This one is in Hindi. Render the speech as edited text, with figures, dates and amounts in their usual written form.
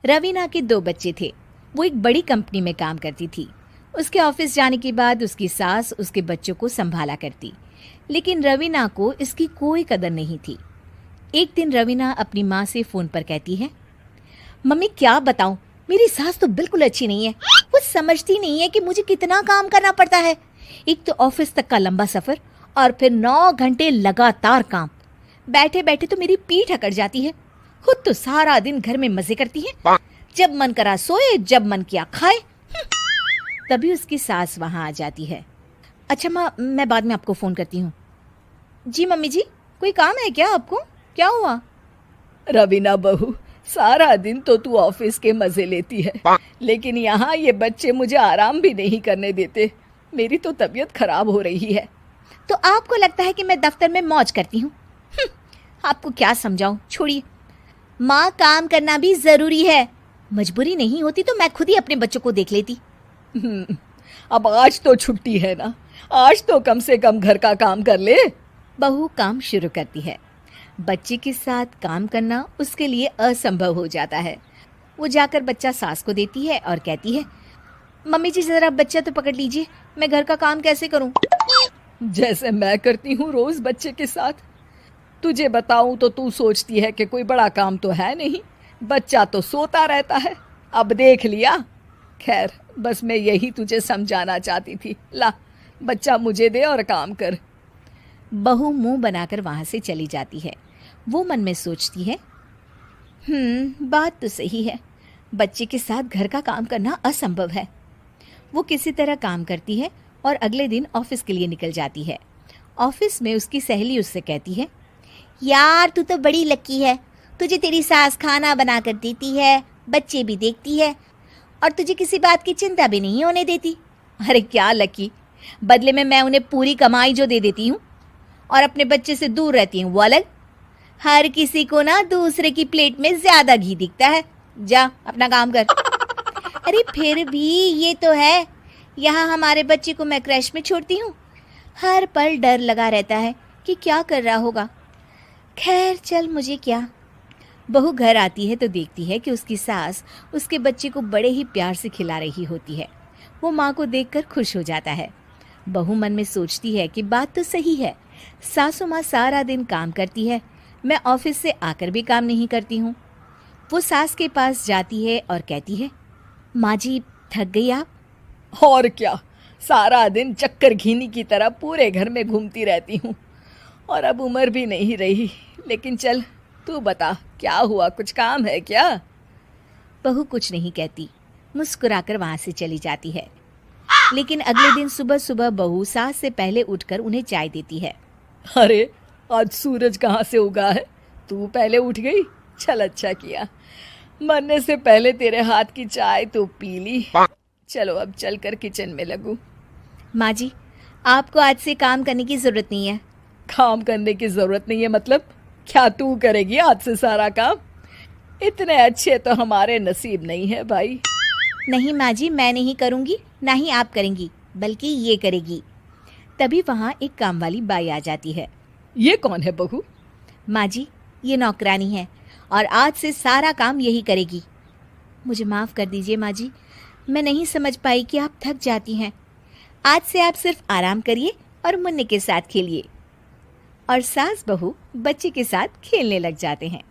रवीना के 2 बच्चे थे। वो एक बड़ी कंपनी में काम करती थी। उसके ऑफिस जाने के बाद उसकी सास उसके बच्चों को संभाला करती, लेकिन रवीना को इसकी कोई कदर नहीं थी। एक दिन रवीना अपनी माँ से फ़ोन पर कहती है, मम्मी क्या बताऊं, मेरी सास तो बिल्कुल अच्छी नहीं है। वो समझती नहीं है कि मुझे कितना काम करना पड़ता है। एक तो ऑफिस तक का लंबा सफ़र और फिर 9 घंटे लगातार काम। बैठे बैठे तो मेरी पीठ अकड़ जाती है। खुद तो सारा दिन घर में मजे करती है, जब मन करा सोए, जब मन किया खाए। तभी उसकी सास वहां आ जाती है। अच्छा माँ, मैं बाद में आपको फ़ोन करती हूँ। जी मम्मी जी, कोई काम है क्या आपको? क्या हुआ? रवीना बहू, सारा दिन तो तू ऑफिस के मजे लेती है, लेकिन यहाँ ये बच्चे मुझे आराम भी नहीं करने देते। मेरी तो तबीयत खराब हो रही है। तो आपको लगता है कि मैं दफ्तर में मौज करती हूँ? आपको क्या समझाऊं, छोड़िए। माँ, काम करना भी जरूरी है। मजबूरी नहीं होती तो मैं खुद ही अपने बच्चों को देख लेती। अब आज तो छुट्टी है ना, आज तो कम से कम घर का काम कर ले। बहू काम शुरू करती है। बच्चे के साथ काम करना उसके लिए असंभव हो जाता है। वो जाकर बच्चा सास को देती है और कहती है, मम्मी जी जरा बच्चा तो पकड़ लीजिए, मैं घर का काम कैसे करूं? जैसे मैं करती हूँ रोज बच्चे के साथ। तुझे बताऊं तो तू सोचती है कि कोई बड़ा काम तो है नहीं, बच्चा तो सोता रहता है। अब देख लिया। खैर, बस मैं यही तुझे समझाना चाहती थी। ला, बच्चा मुझे दे और काम कर। बहू मुंह बनाकर वहां से चली जाती है। वो मन में सोचती है, बात तो सही है, बच्चे के साथ घर का काम करना असंभव है। वो किसी तरह काम करती है और अगले दिन ऑफिस के लिए निकल जाती है। ऑफिस में उसकी सहेली उससे कहती है, यार तू तो बड़ी लकी है, तुझे तेरी सास खाना बना कर देती है, बच्चे भी देखती है और तुझे किसी बात की चिंता भी नहीं होने देती। अरे क्या लकी, बदले में मैं उन्हें पूरी कमाई जो दे देती हूँ और अपने बच्चे से दूर रहती हूँ वो अलग। हर किसी को ना दूसरे की प्लेट में ज्यादा घी दिखता है। जा अपना काम कर। अरे फिर भी ये तो है, यहाँ हमारे बच्चे को मैं क्रैश में छोड़ती हूँ, हर पल डर लगा रहता है कि क्या कर रहा होगा। खैर चल, मुझे क्या। बहू घर आती है तो देखती है कि उसकी सास उसके बच्चे को बड़े ही प्यार से खिला रही होती है। वो माँ को देखकर खुश हो जाता है। बहू मन में सोचती है कि बात तो सही है, सासू माँ सारा दिन काम करती है, मैं ऑफिस से आकर भी काम नहीं करती हूँ। वो सास के पास जाती है और कहती है, माँ जी थक गई आप? और क्या, सारा दिन चक्कर घीनी की तरह पूरे घर में घूमती रहती हूँ और अब उम्र भी नहीं रही। लेकिन चल तू बता, क्या हुआ, कुछ काम है क्या? बहू कुछ नहीं कहती, मुस्कुराकर वहां से चली जाती है। लेकिन अगले दिन सुबह सुबह बहू सास से पहले उठकर उन्हें चाय देती है। अरे आज सूरज कहाँ से उगा है, तू पहले उठ गई। चल अच्छा किया, मरने से पहले तेरे हाथ की चाय तो पी ली। चलो अब चलकर किचन में लगूं। माँ जी, आपको आज से काम करने की जरूरत नहीं है। काम करने की जरूरत नहीं है मतलब? क्या तू करेगी आज से सारा काम? इतने अच्छे तो हमारे नसीब नहीं है भाई। नहीं माँ जी, मैं नहीं करूँगी, ना ही आप करेंगी, बल्कि ये करेगी। तभी वहाँ एक काम वाली बाई आ जाती है। ये कौन है बहू? माँ जी, ये नौकरानी है और आज से सारा काम यही करेगी। मुझे माफ़ कर दीजिए माँ जी, मैं नहीं समझ पाई कि आप थक जाती हैं। आज से आप सिर्फ आराम करिए और मुन्ने के साथ खेलिए। और सास बहू बच्चे के साथ खेलने लग जाते हैं।